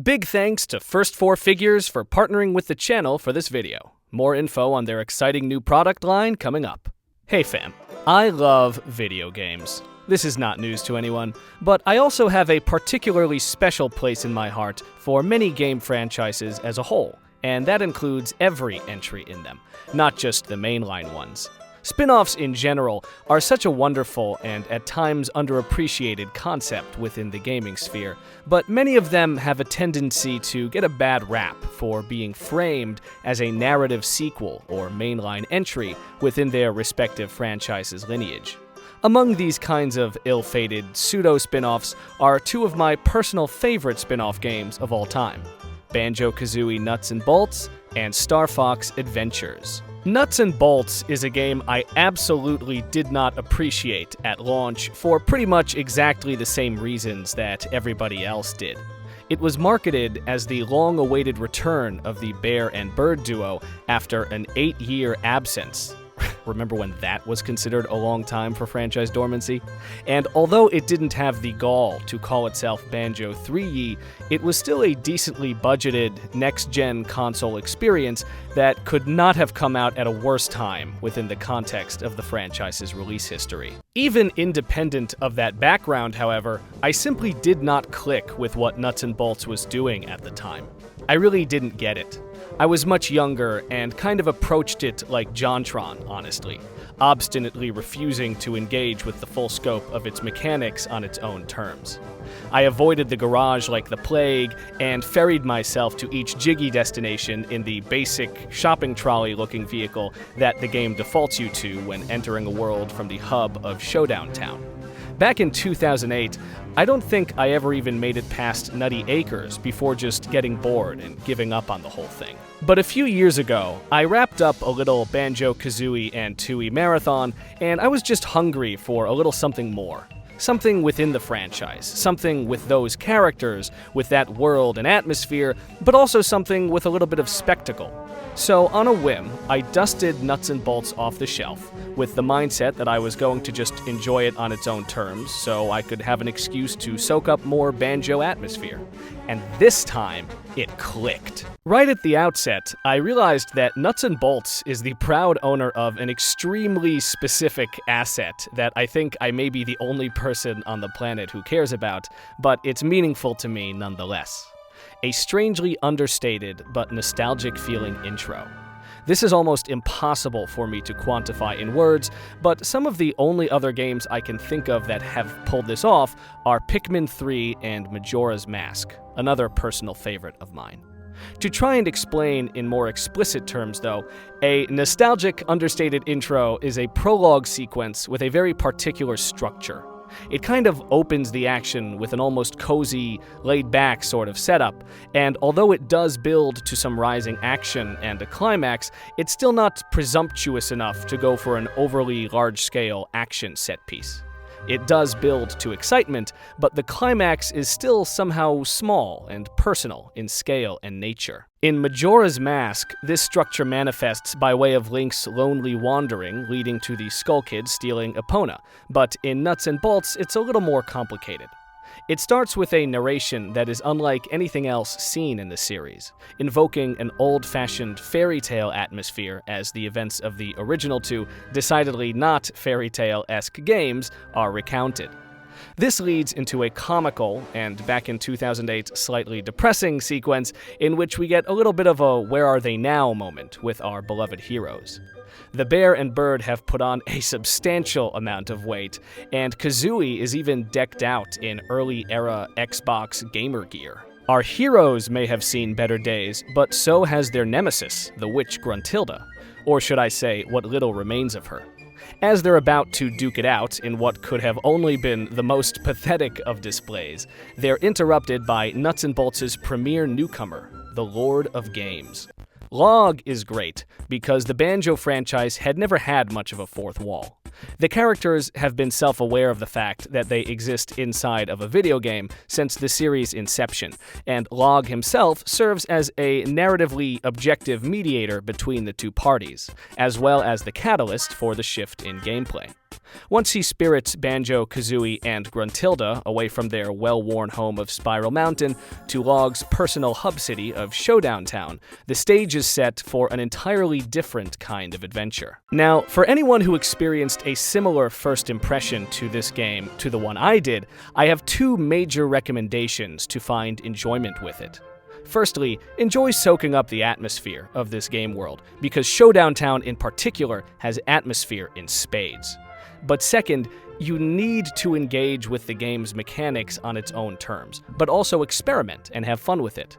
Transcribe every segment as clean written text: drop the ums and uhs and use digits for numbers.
Big thanks to First Four Figures for partnering with the channel for this video. More info on their exciting new product line coming up. Hey fam, I love video games. This is not news to anyone, but I also have a particularly special place in my heart for many game franchises as a whole, and that includes every entry in them, not just the mainline ones. Spinoffs in general are such a wonderful and at times underappreciated concept within the gaming sphere, but many of them have a tendency to get a bad rap for being framed as a narrative sequel or mainline entry within their respective franchise's lineage. Among these kinds of ill-fated pseudo-spinoffs are two of my personal favorite spinoff games of all time: Banjo-Kazooie Nuts and Bolts and Starfox Adventures. Nuts and Bolts is a game I absolutely did not appreciate at launch for pretty much exactly the same reasons that everybody else did. It was marketed as the long-awaited return of the bear and bird duo after an 8-year absence. Remember when that was considered a long time for franchise dormancy? And although it didn't have the gall to call itself Banjo 3-y, it was still a decently budgeted next-gen console experience that could not have come out at a worse time within the context of the franchise's release history. Even independent of that background, however, I simply did not click with what Nuts and Bolts was doing at the time. I really didn't get it. I was much younger and kind of approached it like JonTron, honestly, obstinately refusing to engage with the full scope of its mechanics on its own terms. I avoided the garage like the plague and ferried myself to each jiggy destination in the basic shopping trolley-looking vehicle that the game defaults you to when entering a world from the hub of Showdown Town. Back in 2008, I don't think I ever even made it past Nutty Acres before just getting bored and giving up on the whole thing. But a few years ago, I wrapped up a little Banjo-Kazooie and Tooie marathon, and I was just hungry for a little something more. Something within the franchise, something with those characters, with that world and atmosphere, but also something with a little bit of spectacle. So, on a whim, I dusted Nuts and Bolts off the shelf, with the mindset that I was going to just enjoy it on its own terms, so I could have an excuse to soak up more Banjo atmosphere. And this time, it clicked. Right at the outset, I realized that Nuts and Bolts is the proud owner of an extremely specific asset that I think I may be the only person on the planet who cares about, but it's meaningful to me nonetheless. A strangely understated but nostalgic feeling intro. This is almost impossible for me to quantify in words, but some of the only other games I can think of that have pulled this off are Pikmin 3 and Majora's Mask, another personal favorite of mine. To try and explain in more explicit terms, though, a nostalgic, understated intro is a prologue sequence with a very particular structure. It kind of opens the action with an almost cozy, laid-back sort of setup, and although it does build to some rising action and a climax, it's still not presumptuous enough to go for an overly large-scale action set piece. It does build to excitement, but the climax is still somehow small and personal in scale and nature. In Majora's Mask, this structure manifests by way of Link's lonely wandering leading to the Skull Kid stealing Epona, but in Nuts and Bolts, it's a little more complicated. It starts with a narration that is unlike anything else seen in the series, invoking an old-fashioned fairy tale atmosphere as the events of the original two decidedly not fairy tale-esque games are recounted. This leads into a comical, and back in 2008, slightly depressing sequence in which we get a little bit of a where are they now moment with our beloved heroes. The bear and bird have put on a substantial amount of weight, and Kazooie is even decked out in early-era Xbox gamer gear. Our heroes may have seen better days, but so has their nemesis, the witch Gruntilda, or should I say, what little remains of her. As they're about to duke it out in what could have only been the most pathetic of displays, they're interrupted by Nuts and Bolts' premier newcomer, the Lord of Games. Log is great, because the Banjo franchise had never had much of a fourth wall. The characters have been self-aware of the fact that they exist inside of a video game since the series' inception, and Log himself serves as a narratively objective mediator between the two parties, as well as the catalyst for the shift in gameplay. Once he spirits Banjo, Kazooie, and Gruntilda away from their well-worn home of Spiral Mountain to Log's personal hub city of Showdown Town, the stage is set for an entirely different kind of adventure. Now, for anyone who experienced a similar first impression to this game to the one I did, I have two major recommendations to find enjoyment with it. Firstly, enjoy soaking up the atmosphere of this game world, because Showdown Town in particular has atmosphere in spades. But second, you need to engage with the game's mechanics on its own terms, but also experiment and have fun with it.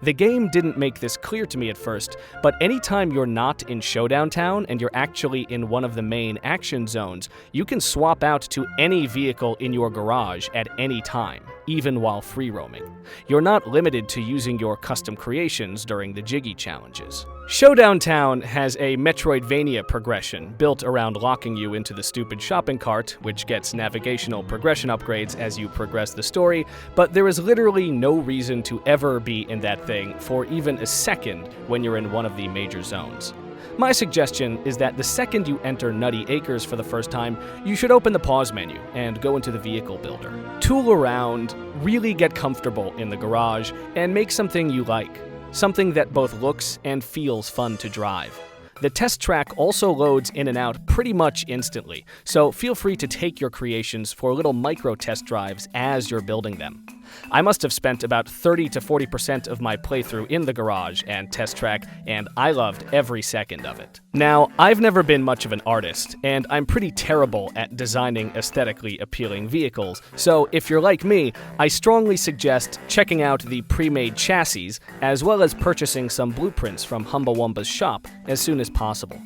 The game didn't make this clear to me at first, but anytime you're not in Showdown Town and you're actually in one of the main action zones, you can swap out to any vehicle in your garage at any time, even while free roaming. You're not limited to using your custom creations during the Jiggy challenges. Showdown Town has a Metroidvania progression built around locking you into the stupid shopping cart, which gets navigational progression upgrades as you progress the story, but there is literally no reason to ever be in that thing for even a second when you're in one of the major zones. My suggestion is that the second you enter Nutty Acres for the first time, you should open the pause menu and go into the vehicle builder. Tool around, really get comfortable in the garage, and make something you like. Something that both looks and feels fun to drive. The test track also loads in and out pretty much instantly, so feel free to take your creations for little micro test drives as you're building them. I must have spent about 30 to 40% of my playthrough in the garage and test track, and I loved every second of it. Now, I've never been much of an artist, and I'm pretty terrible at designing aesthetically appealing vehicles, so if you're like me, I strongly suggest checking out the pre-made chassis, as well as purchasing some blueprints from Humbawumba's shop as soon as possible.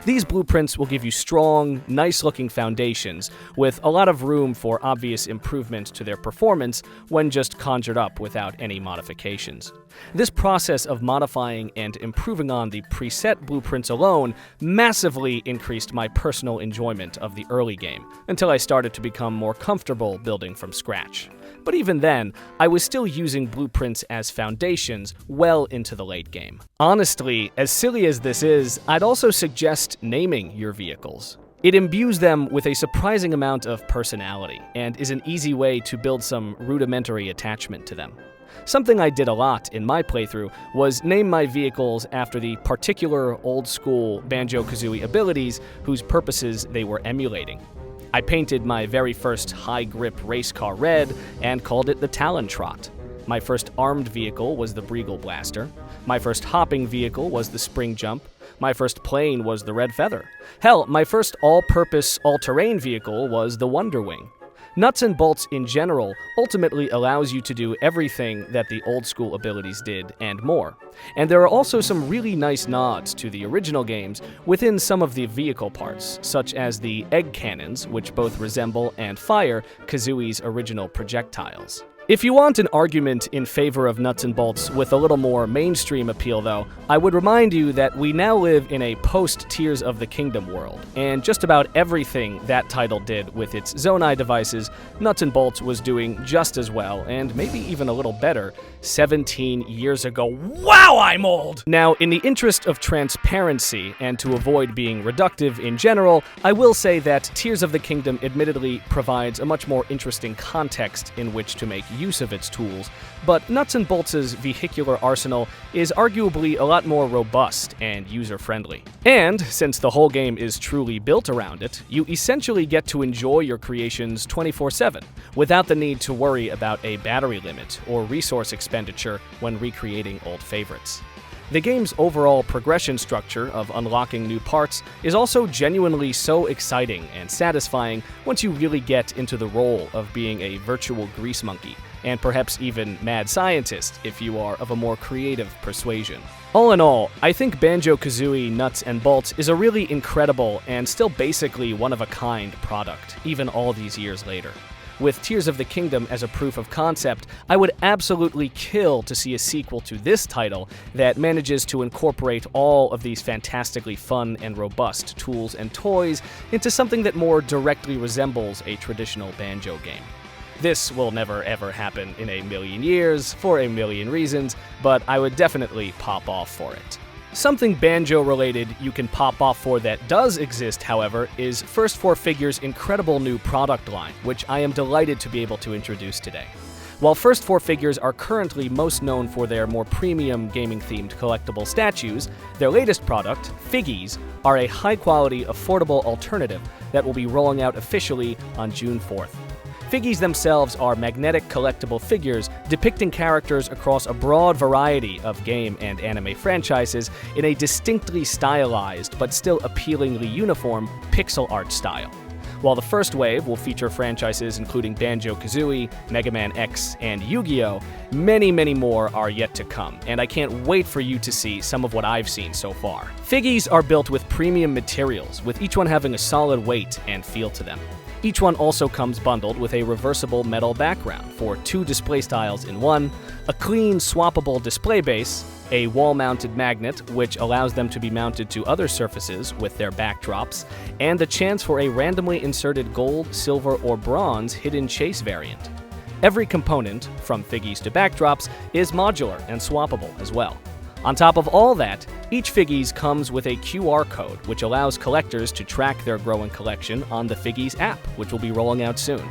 These blueprints will give you strong, nice-looking foundations with a lot of room for obvious improvement to their performance when just conjured up without any modifications. This process of modifying and improving on the preset blueprints alone massively increased my personal enjoyment of the early game, until I started to become more comfortable building from scratch. But even then, I was still using blueprints as foundations well into the late game. Honestly, as silly as this is, I'd also suggest naming your vehicles. It imbues them with a surprising amount of personality, and is an easy way to build some rudimentary attachment to them. Something I did a lot in my playthrough was name my vehicles after the particular old-school Banjo-Kazooie abilities whose purposes they were emulating. I painted my very first high-grip race car red and called it the Talon Trot. My first armed vehicle was the Breagle Blaster. My first hopping vehicle was the Spring Jump. My first plane was the Red Feather. Hell, my first all-purpose, all-terrain vehicle was the Wonder Wing. Nuts and Bolts in general ultimately allows you to do everything that the old-school abilities did and more. And there are also some really nice nods to the original games within some of the vehicle parts, such as the egg cannons, which both resemble and fire Kazooie's original projectiles. If you want an argument in favor of Nuts and Bolts with a little more mainstream appeal, though, I would remind you that we now live in a post-Tears of the Kingdom world, and just about everything that title did with its Zonai devices, Nuts and Bolts was doing just as well, and maybe even a little better, 17 years ago. Wow, I'm old! Now, in the interest of transparency, and to avoid being reductive in general, I will say that Tears of the Kingdom admittedly provides a much more interesting context in which to make use of its tools, but Nuts and Bolts' vehicular arsenal is arguably a lot more robust and user-friendly. And, since the whole game is truly built around it, you essentially get to enjoy your creations 24/7, without the need to worry about a battery limit or resource expenditure when recreating old favorites. The game's overall progression structure of unlocking new parts is also genuinely so exciting and satisfying once you really get into the role of being a virtual grease monkey, and perhaps even mad scientist if you are of a more creative persuasion. All in all, I think Banjo-Kazooie Nuts and Bolts is a really incredible and still basically one-of-a-kind product, even all these years later. With Tears of the Kingdom as a proof of concept, I would absolutely kill to see a sequel to this title that manages to incorporate all of these fantastically fun and robust tools and toys into something that more directly resembles a traditional Banjo game. This will never ever happen in a million years, for a million reasons, but I would definitely pop off for it. Something Banjo-related you can pop off for that does exist, however, is First 4 Figures' incredible new product line, which I am delighted to be able to introduce today. While First 4 Figures are currently most known for their more premium gaming-themed collectible statues, their latest product, FiGGYZ, are a high-quality, affordable alternative that will be rolling out officially on June 4th. FiGGYZ themselves are magnetic collectible figures depicting characters across a broad variety of game and anime franchises in a distinctly stylized but still appealingly uniform pixel art style. While the first wave will feature franchises including Banjo Kazooie, Mega Man X, and Yu-Gi-Oh!, many more are yet to come, and I can't wait for you to see some of what I've seen so far. FiGGYZ are built with premium materials, with each one having a solid weight and feel to them. Each one also comes bundled with a reversible metal background for 2 display styles in one, a clean swappable display base, a wall-mounted magnet which allows them to be mounted to other surfaces with their backdrops, and the chance for a randomly inserted gold, silver, or bronze hidden chase variant. Every component, from FiGGYZ to backdrops, is modular and swappable as well. On top of all that, each FiGGYZ comes with a QR code which allows collectors to track their growing collection on the FiGGYZ app, which will be rolling out soon.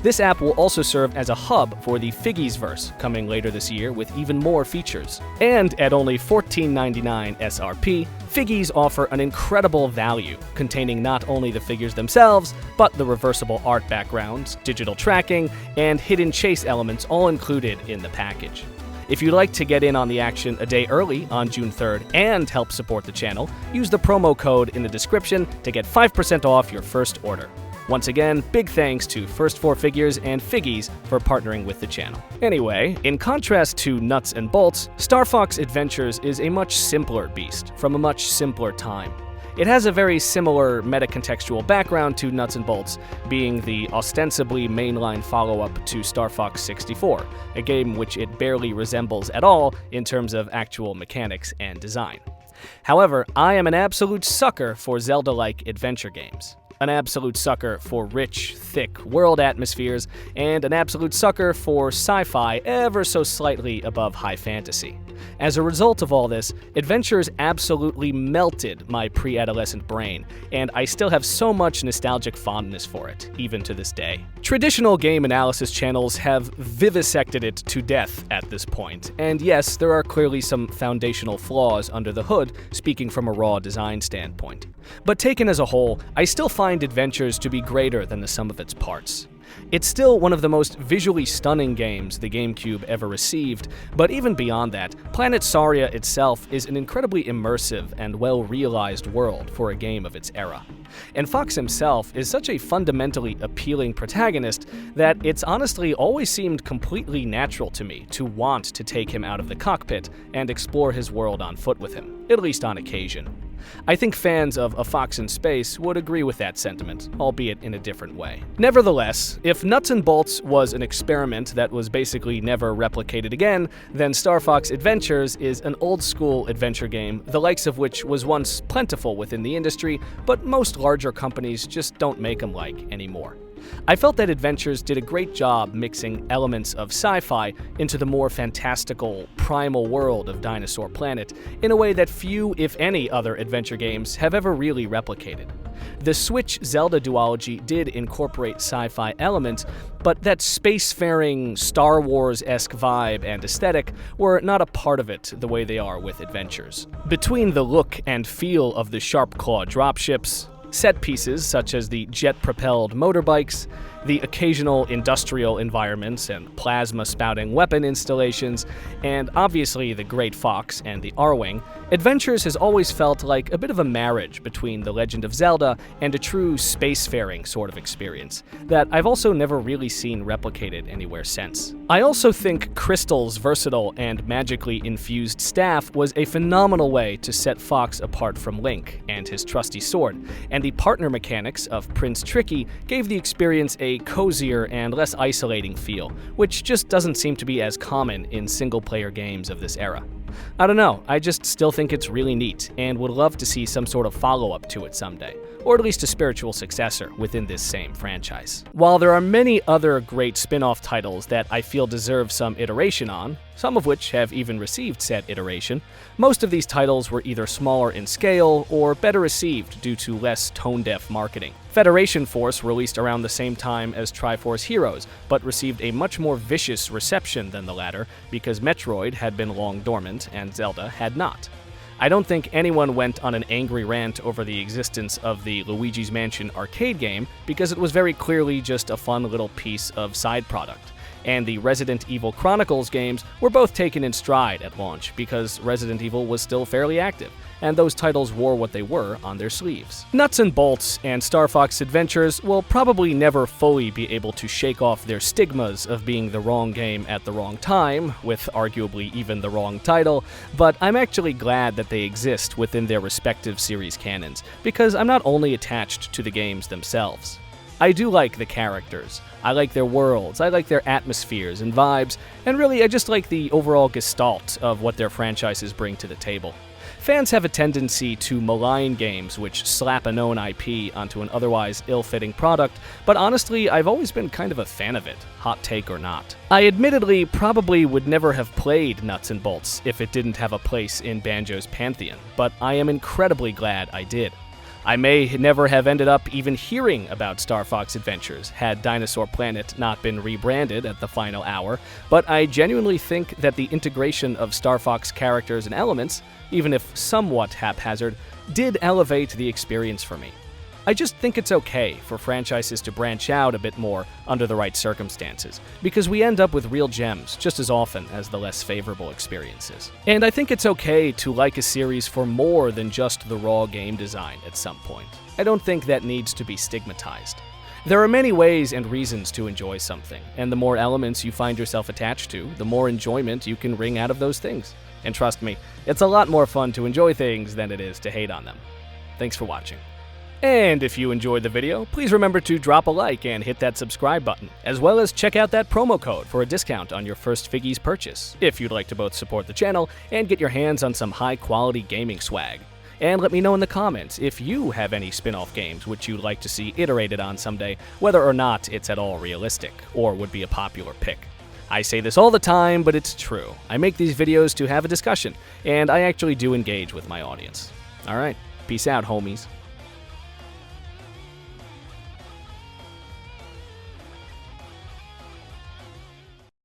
This app will also serve as a hub for the FiGGYZverse, coming later this year with even more features. And at only $14.99 SRP, FiGGYZ offer an incredible value, containing not only the figures themselves, but the reversible art backgrounds, digital tracking, and hidden chase elements all included in the package. If you'd like to get in on the action a day early on June 3rd and help support the channel, use the promo code in the description to get 5% off your first order. Once again, big thanks to First 4 Figures and FiGGYZ for partnering with the channel. Anyway, in contrast to Nuts and Bolts, Starfox Adventures is a much simpler beast from a much simpler time. It has a very similar meta-contextual background to Nuts and Bolts, being the ostensibly mainline follow-up to Star Fox 64, a game which it barely resembles at all in terms of actual mechanics and design. However, I am an absolute sucker for Zelda-like adventure games. An absolute sucker for rich, thick world atmospheres, and an absolute sucker for sci-fi ever so slightly above high fantasy. As a result of all this, Adventures absolutely melted my pre-adolescent brain, and I still have so much nostalgic fondness for it, even to this day. Traditional game analysis channels have vivisected it to death at this point, and yes, there are clearly some foundational flaws under the hood, speaking from a raw design standpoint. But taken as a whole, I still find Adventures to be greater than the sum of its parts. It's still one of the most visually stunning games the GameCube ever received, but even beyond that, Planet Saria itself is an incredibly immersive and well-realized world for a game of its era. And Fox himself is such a fundamentally appealing protagonist that it's honestly always seemed completely natural to me to want to take him out of the cockpit and explore his world on foot with him, at least on occasion. I think fans of A Fox in Space would agree with that sentiment, albeit in a different way. Nevertheless, if Nuts and Bolts was an experiment that was basically never replicated again, then Starfox Adventures is an old-school adventure game, the likes of which was once plentiful within the industry, but most larger companies just don't make them like anymore. I felt that Adventures did a great job mixing elements of sci-fi into the more fantastical, primal world of Dinosaur Planet in a way that few, if any, other adventure games have ever really replicated. The Switch Zelda duology did incorporate sci-fi elements, but that spacefaring, Star Wars-esque vibe and aesthetic were not a part of it the way they are with Adventures. Between the look and feel of the sharp-claw dropships, set pieces such as the jet-propelled motorbikes, the occasional industrial environments and plasma-spouting weapon installations, and obviously the Great Fox and the Arwing, Adventures has always felt like a bit of a marriage between The Legend of Zelda and a true spacefaring sort of experience that I've also never really seen replicated anywhere since. I also think Crystal's versatile and magically infused staff was a phenomenal way to set Fox apart from Link and his trusty sword, and the partner mechanics of Prince Tricky gave the experience a cozier and less isolating feel, which just doesn't seem to be as common in single-player games of this era. I don't know, I just still think it's really neat, and would love to see some sort of follow-up to it someday, or at least a spiritual successor within this same franchise. While there are many other great spin-off titles that I feel deserve some iteration on, some of which have even received said iteration. Most of these titles were either smaller in scale or better received due to less tone-deaf marketing. Federation Force released around the same time as Triforce Heroes, but received a much more vicious reception than the latter because Metroid had been long dormant and Zelda had not. I don't think anyone went on an angry rant over the existence of the Luigi's Mansion arcade game because it was very clearly just a fun little piece of side product. And the Resident Evil Chronicles games were both taken in stride at launch because Resident Evil was still fairly active, and those titles wore what they were on their sleeves. Nuts and Bolts and Starfox Adventures will probably never fully be able to shake off their stigmas of being the wrong game at the wrong time, with arguably even the wrong title, but I'm actually glad that they exist within their respective series canons, because I'm not only attached to the games themselves. I do like the characters, I like their worlds, I like their atmospheres and vibes, and really I just like the overall gestalt of what their franchises bring to the table. Fans have a tendency to malign games which slap a known IP onto an otherwise ill-fitting product, but honestly, I've always been kind of a fan of it, hot take or not. I admittedly probably would never have played Nuts and Bolts if it didn't have a place in Banjo's pantheon, but I am incredibly glad I did. I may never have ended up even hearing about Starfox Adventures had Dinosaur Planet not been rebranded at the final hour, but I genuinely think that the integration of Star Fox characters and elements, even if somewhat haphazard, did elevate the experience for me. I just think it's okay for franchises to branch out a bit more under the right circumstances, because we end up with real gems just as often as the less favorable experiences. And I think it's okay to like a series for more than just the raw game design at some point. I don't think that needs to be stigmatized. There are many ways and reasons to enjoy something, and the more elements you find yourself attached to, the more enjoyment you can wring out of those things. And trust me, it's a lot more fun to enjoy things than it is to hate on them. Thanks for watching. And if you enjoyed the video, please remember to drop a like and hit that subscribe button, as well as check out that promo code for a discount on your first FiGGYZ purchase, if you'd like to both support the channel and get your hands on some high-quality gaming swag. And let me know in the comments if you have any spin-off games which you'd like to see iterated on someday, whether or not it's at all realistic, or would be a popular pick. I say this all the time, but it's true. I make these videos to have a discussion, and I actually do engage with my audience. Alright, peace out, homies.